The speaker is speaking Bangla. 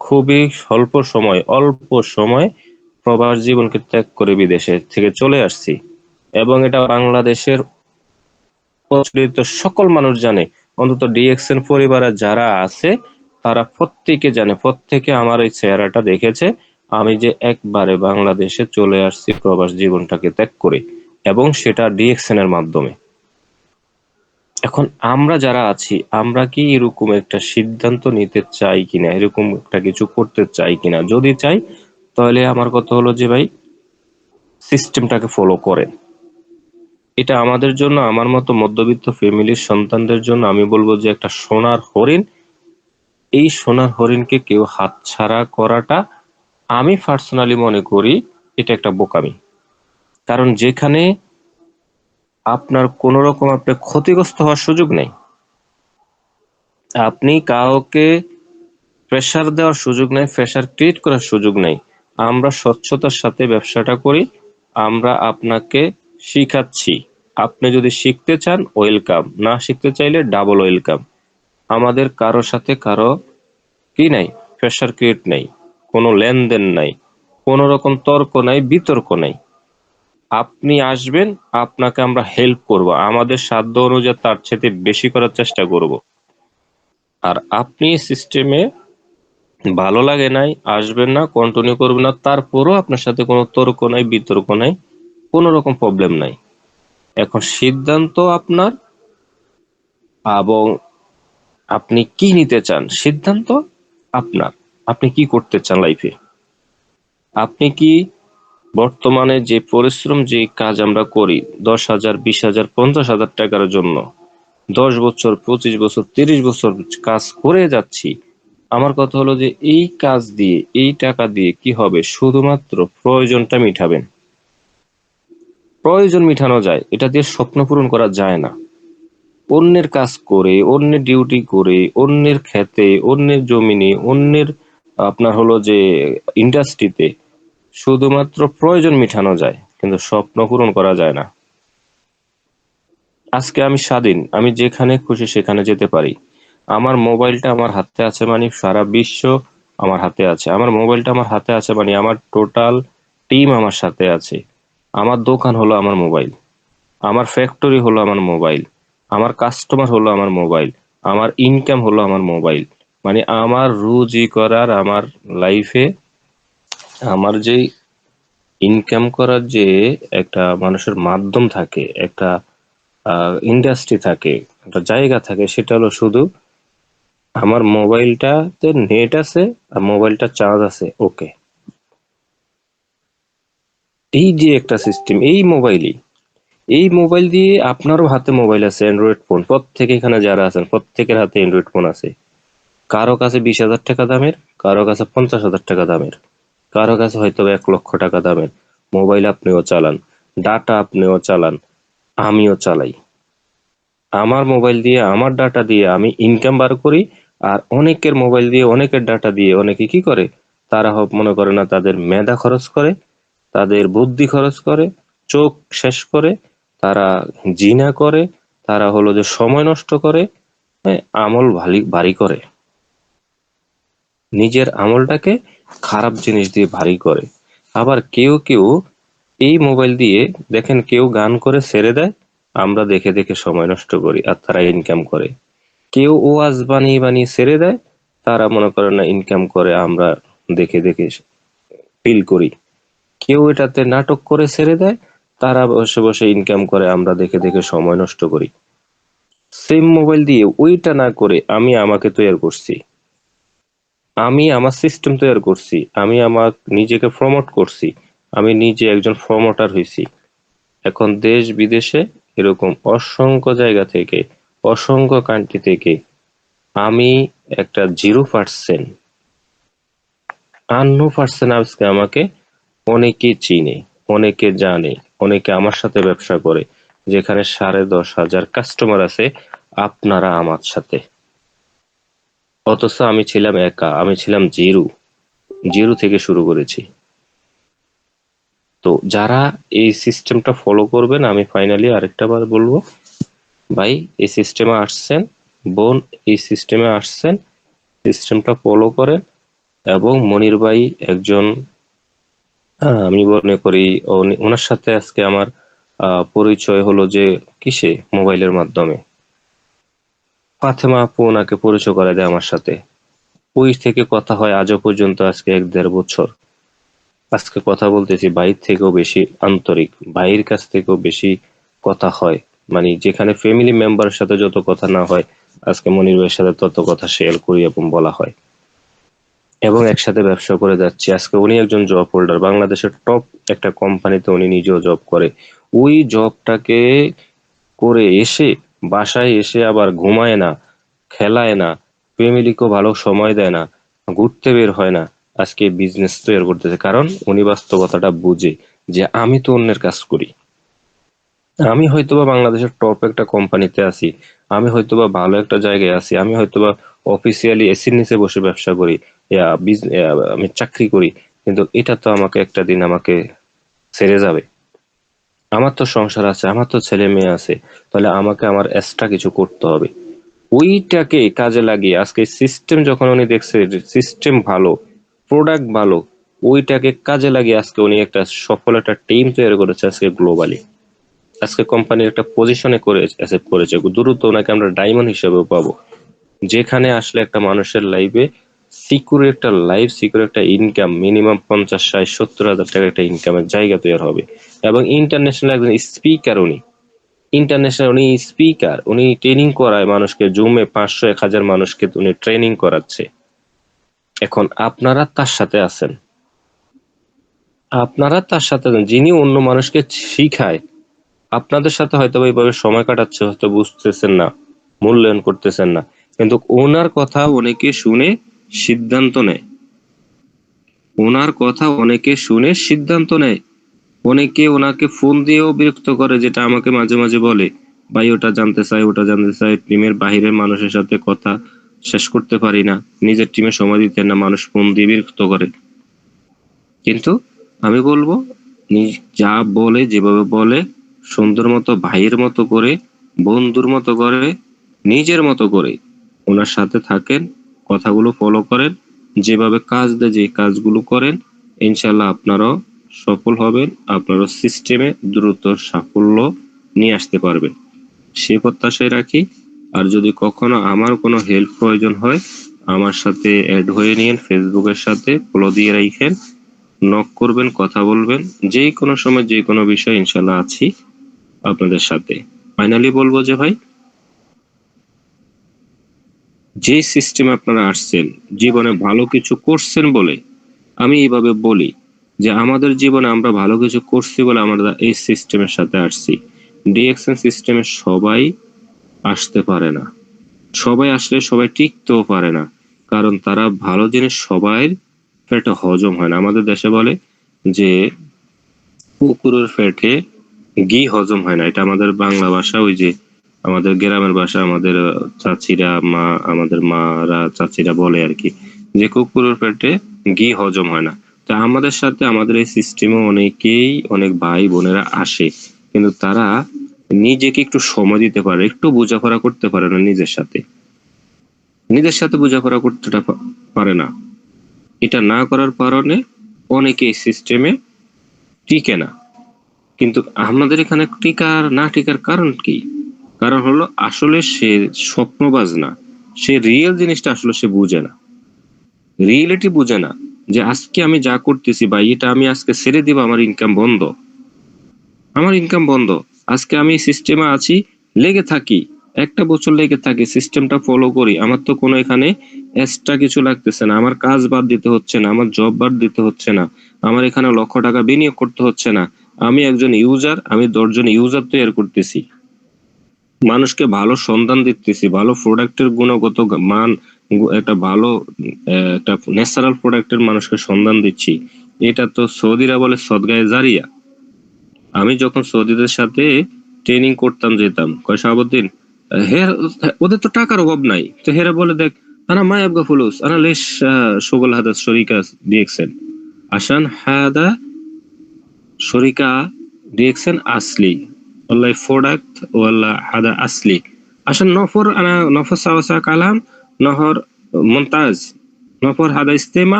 খুবই অল্প সময় প্রবাস জীবনকে ত্যাগ করে বিদেশে থেকে চলে আসছি, এবং এটা বাংলাদেশের প্রচলিত সকল মানুষ জানে। অন্তত ডিএক্সএন পরিবারে যারা আছে তারা প্রত্যেকে জানে, প্রত্যেকে আমার এই চেহারাটা দেখেছে, আমি যে একবারে বাংলাদেশে চলে আসছি প্রবাস জীবনটাকে ত্যাগ করে, এবং সেটা ডিএক্সএন এর মাধ্যমে। এখন আমরা যারা আছি, আমরা কি এরকম একটা সিদ্ধান্ত নিতে চাই কিনা, এরকম একটা কিছু করতে চাই কিনা? যদি চাই, তাহলে আমার কথা হলো যে ভাই, সিস্টেমটাকে ফলো করেন। এটা আমাদের জন্য, আমার মতো মধ্যবিত্ত ফ্যামিলির সন্তানদের জন্য আমি বলবো যে একটা সোনার হরিণ। এই সোনার হরিণকে কেউ হাতছাড়া করাটা, আমি পার্সোনালি মনে করি এটা একটা বোকামি। কারণ যেখানে আপনার কোন রকম আপনার ক্ষতিগ্রস্ত হওয়ার সুযোগ নেই, আপনি কাউকে প্রেসার দেওয়ার সুযোগ নেই, প্রেসার ক্রিয়েট করার সুযোগ নেই। আমরা স্বচ্ছতার সাথে ব্যবসাটা করি, আমরা আপনাকে শিখাচ্ছি। আপনি যদি শিখতে চান ওয়েলকাম, না শিখতে চাইলে ডাবল ওয়েলকাম। আমাদের কারো সাথে কারো কি নাই, প্রেসার ক্রিয়েট নাই, কোনো লেনদেন নাই, কোনো রকম তর্ক নাই, বিতর্ক নাই। আপনি আসবেন, আপনাকে আমরা হেল্প করব, আমাদের সাধ্য অনুযায়ী তার চেয়ে বেশি করার চেষ্টা করব। আর আপনি সিস্টেমে ভালো লাগে নাই, আসবেন না, কন্টিনিউ করবেন না, তারপরও আপনার সাথে কোনো তর্ক নাই, বিতর্ক নাই, কোনো রকম প্রবলেম নাই। এখন সিদ্ধান্ত আপনার, এবং আপনি কি নিতে চান সিদ্ধান্ত আপনার। আপনি কি করতে চান লাইফে? আপনি কি বর্তমানে যে পরিশ্রম, যে কাজ আমরা করি 10,000, 20,000, 50,000 টাকার জন্য 10 বছর, 25 বছর, 30 বছর কাজ করে যাচ্ছি, আমার কথা হলো যে এই কাজ দিয়ে, এই টাকা দিয়ে কি হবে? শুধুমাত্র প্রয়োজনটা মিটাবেন। প্রয়োজন মিটানো যায়, এটা দিয়ে স্বপ্ন পূরণ করা যায় না। অন্যের কাজ করে, অন্যের ডিউটি করে, অন্যের খেতে, অন্যের জমিনে, অন্যের আপনার হলো যে ইন্ডাস্ট্রিতে শুধুমাত্র প্রয়োজন মিটানো যায়, কিন্তু স্বপ্ন পূরণ করা যায় না। আজকে আমি স্বাধীন, আমি যেখানে খুশি সেখানে যেতে পারি। আমার মোবাইলটা আমার হাতে আছে মানে সারা বিশ্ব আমার হাতে আছে। আমার মোবাইলটা আমার হাতে আছে মানে আমার টোটাল টিম আমার সাথে আছে। আমার দোকান হলো আমার মোবাইল, আমার ফ্যাক্টরি হলো আমার মোবাইল, আমার কাস্টমার হলো আমার মোবাইল, আমার ইনকাম হলো আমার মোবাইল। মানে আমার রুজি করার, আমার লাইফে আমার যে ইনকাম করার যে একটা মানুষের মাধ্যম থাকে, একটা ইন্ডাস্ট্রি থাকে, একটা জায়গা থাকে, সেটা হলো শুধু আমার মোবাইলটাতে নেট আছে আর মোবাইলটা চার্জ আছে, ওকে। এই যে একটা সিস্টেম, এই মোবাইল দিয়ে, আপনারও হাতে মোবাইল আছে, অ্যান্ড্রয়েড ফোন, প্রত্যেকে এখানে যারা আছেন প্রত্যেকের হাতে অ্যান্ড্রয়েড ফোন আছে। কারো কাছে 20,000 টাকা দামের, কারো কাছে 50,000 টাকা দামের, কারো কাছে হয়তো 1 লক্ষ টাকা দামের মোবাইল। আপনিও চালান, ডাটা আপনিও চালান, আমিও চালাই। আমার মোবাইল দিয়ে, আমার ডাটা দিয়ে আমি ইনকাম বার করি। আর অনেকের মোবাইল দিয়ে, অনেকের ডাটা দিয়ে অনেকে কি করে, তারা মনে করে না, তাদের মেধা খরচ করে, তাদের বুদ্ধি খরচ করে, চোখ শেষ করে, তারা জিনা করে, তারা হলো যে সময় নষ্ট করে, হ্যাঁ, আমল ভারী ভারী করে, নিজের আমলটাকে খারাপ জিনিস দিয়ে ভারী করে। আবার কেউ কেউ এই মোবাইল দিয়ে, দেখেন, কেউ গান করে ছেড়ে দেয়, আমরা দেখে দেখে সময় নষ্ট করি আর তারা ইনকাম করে। কেউ ওয়াজ বানিয়ে বানিয়ে ছেড়ে দেয়, তারা মনে করে না ইনকাম করে, আমরা দেখে দেখে ফিল করি। কেউ এটাতে নাটক করে ছেড়ে দেয়, তারা বসে বসে ইনকাম করে, আমরা দেখে দেখে সময় নষ্ট করি। সেম মোবাইল দিয়ে ওইটা না করে আমি আমাকে তৈরি করছি, আমি আমার সিস্টেম তৈরি করছি, আমি আমার নিজেকে প্রমোট করছি, আমি নিজে একজন প্রমোটার হয়েছি। এখন দেশ বিদেশে এরকম অসংখ্য জায়গা থেকে, অসংখ্য কান্ট্রি থেকে আমি একটা 0% আন্ন পার্সেন্ট আজকে আমাকে অনেকে চিনে, অনেকে জানে, অনেকে আমার সাথে ব্যবসা করে, যেখানে 10,500 কাস্টমার আছে আপনারা আমার সাথে। অথচ আমি ছিলাম একা, আমি ছিলাম জিরো, জিরো থেকে শুরু করেছি। তো যারা এই সিস্টেমটা ফলো করবেন, আমি ফাইনালি আরেকটা বার বলবো, ভাই এই সিস্টেমে আসছেন, বোন এই সিস্টেমে আসছেন, সিস্টেমটা ফলো করেন, এবং মনির ভাই একজন, আমি মনে করি ওনার সাথে আজকে আমার পরিচয় হলো যে কিসে, মোবাইলের মাধ্যমে। ফাতেমা আপু ওনাকে পরিচয় করে দেয় আমার সাথে। ওই থেকে কথা হয় আজও পর্যন্ত, আজকে 1-1.5 বছর। আজকে কথা বলতেছি ভাইয়ের থেকেও বেশি আন্তরিক, ভাইয়ের কাছ থেকেও বেশি কথা হয়। মানে যেখানে ফ্যামিলি মেম্বারের সাথে যত কথা না হয়, আজকে মনির ভাইয়ের সাথে তত কথা শেয়ার করি এবং বলা হয়, এবং একসাথে ব্যবসা করে যাচ্ছি। আজকে উনি একজন জব হোল্ডার, বাংলাদেশের টপ একটা কোম্পানিতে উনি নিজেও জব করে। ওই জবটাকে করে এসে বাসায় এসে আবার ঘুমায় না, খেলায় না, ফ্যামিলিকেও ভালো সময় দেয় না, ঘুরতে বের হয় না, আজকে বিজনেস তৈরি করতেছে। কারণ উনি বাস্তবতাটা বুঝে যে আমি তো অন্যের কাজ করি, আমি হয়তোবা বাংলাদেশের টপ একটা কোম্পানিতে আছি, আমি হয়তোবা ভালো একটা জায়গায় আছি, আমি হয়তোবা অফিসিয়ালি এসির নিচে বসে ব্যবসা করি, আমি চাকরি করি, কিন্তু এটা তো আমাকে একটা দিন আমাকে ছেড়ে যাবে। আমার তো সংসার আছে, আমার তো ছেলে মেয়ে আছে, তাহলে আমাকে আমার এক্সট্রা কিছু করতে হবে। ওইটাকে কাজে লাগিয়ে আজকে সিস্টেম যখন উনি দেখছে সিস্টেম ভালো, প্রোডাক্ট ভালো, ওইটাকে কাজে লাগিয়ে আজকে উনি একটা সফল একটা টিম তৈরি করেছে আজকে গ্লোবালি। আজকে কোম্পানির একটা পজিশনে করে অ্যাসেপ্ট করেছে, দ্রুত ওনাকে আমরা ডায়মন্ড হিসেবেও পাবো। যেখানে আসলে একটা মানুষের লাইফে সিকিউর একটা লাইফ, সিকিউর একটা ইনকাম, মিনিমাম 50, 60, 70 হাজার টাকা একটা ইনকামের জায়গা তৈরি হবে। এবং ইন্টারন্যাশনাল একজন স্পিকার উনি, ইন্টারন্যাশনাল উনি স্পিকার, উনি ট্রেনিং করায় মানুষকে, জুমে 500, 1000 মানুষকে উনি ট্রেনিং করাচ্ছে। এখন আপনারা তার সাথে আছেন, আপনারা তার সাথে আছেন, যিনি অন্য মানুষকে শিখায়। আপনাদের সাথে হয়তো এইভাবে সময় কাটাচ্ছে, হয়তো বুঝতেছেন না, মূল্যায়ন করতেছেন না, কিন্তু ওনার কথা অনেকে শুনে সিদ্ধান্ত নেয়, ওনার কথা অনেকে শুনে সিদ্ধান্ত নেয়। অনেকে ওনাকে ফোন দিয়েও বিরক্ত করে, যেটা আমাকে মাঝে মাঝে বলে, ভাই ওটা জানতে চাই, ওটা জানতে চাই, টিমের বাহিরের মানুষের সাথে কথা শেষ করতে পারি না, নিজের টিমে সময় দিতে না, মানুষ ফোন দিয়ে বিরক্ত করে। কিন্তু আমি বলবো, যা বলে, যেভাবে বলে, সুন্দর মতো ভাইয়ের মতো করে, বন্ধুর মতো করে, নিজের মতো করে ওনার সাথে থাকেন, কথাগুলো ফলো করেন, যেভাবে কাজ দেয় যে কাজগুলো করেন, ইনশাল্লাহ আপনারাও সফল হবেন, আপনারও সিস্টেমে দ্রুত সাফল্য নিয়ে আসতে পারবেন, সে প্রত্যাশায় রাখি। আর যদি কখনো আমার কোনো হেল্প প্রয়োজন হয়, আমার সাথে অ্যাড হয়ে নিন, ফেসবুকের সাথে ফলো দিয়ে রাখেন, নক করবেন, কথা বলবেন, যে কোনো সময় যে কোনো বিষয় ইনশাল্লাহ আছি আপনাদের সাথে। ফাইনালি বলবো যে ভাই, যে সিস্টেমে আপনারা আসছেন, জীবনে ভালো কিছু করছেন বলে, আমি এইভাবে বলি যে আমাদের জীবনে আমরা ভালো কিছু করছি বলে আমরা এই সিস্টেমের সাথে আসছি। ডিএক্সএন সিস্টেমে সবাই আসতে পারে না, সবাই আসলে সবাই টিকতেও পারে না, কারণ তারা ভালো জিনিস সবাই পেটে হজম হয় না। আমাদের দেশে বলে যে কুকুরের পেটে ঘি হজম হয় না, এটা আমাদের বাংলা ভাষা, ওই যে আমাদের গ্রামের ভাষা, আমাদের চাচিরা, আমাদের মারা চাচিরা বলে আর কি, যে কুকুরের পেটে ঘি হজম হয় না। তা আমাদের সাথে আমাদের এই সিস্টেমে অনেকেই, অনেক ভাই বোনেরা আসে, কিন্তু তারা নিজেকে একটু সময় দিতে পারে, একটু বোঝাপড়া করতে পারে না, নিজের সাথে বোঝাপড়া করতে পারে না। এটা না করার কারণে অনেকে এই সিস্টেমে টিকে না। কিন্তু আমাদের এখানে টিকার না টিকার কারণ কি? কারণ হলো আসলে সে স্বপ্নবাজ না, সে রিয়েল জিনিসটা আসলে সে বুঝে না, রিয়েলিটি বুঝে না, যে আজকে আমি যা করতেছি বা এটা আমি আজকে ছেড়ে দিব, আমার ইনকাম বন্ধ, আমার ইনকাম বন্ধ, আজকে আমি সিস্টেমে আছি, লেগে থাকি, 1 বছর লেগে থাকি, সিস্টেমটা ফলো করি, আমার তো কোনো এখানে এক্সট্রা কিছু লাগতেছে না, আমার কাজ বাদ দিতে হচ্ছে না, আমার জব বাদ দিতে হচ্ছে না, আমার এখানে লক্ষ টাকা বিনিয়োগ করতে হচ্ছে না, আমি একজন ইউজার, আমি 10 জন ইউজার তৈরি করতেছি, মানুষকে ভালো সন্ধান দিতেছি, ভালো প্রোডাক্টের গুণগত মান, একটা ভালো একটা ন্যাচারাল প্রোডাক্টের মানুষকে সন্ধান দিচ্ছি। এটা তো সৌদিরা বলে সদগায়ে জারিয়া। আমি যখন সৌদিদের সাথে ট্রেনিং করতাম, যেতাম, কয় শাহাবুদ্দিন, হে, ওদের তো টাকার অভাব নাই, তো হেরা বলে দেখ, আনা মা আবগা ফুলুস, আনা লেশ শোগল হাদা শরিকা দিয়েছেন, আসান হাদা শরিকা দিয়েছেন আসলি, والله product ولا هذا أصلي، عشان نوفر، أنا نوفر سوا سوا كلام، نهر ممتاز، نوفر هذا استماع.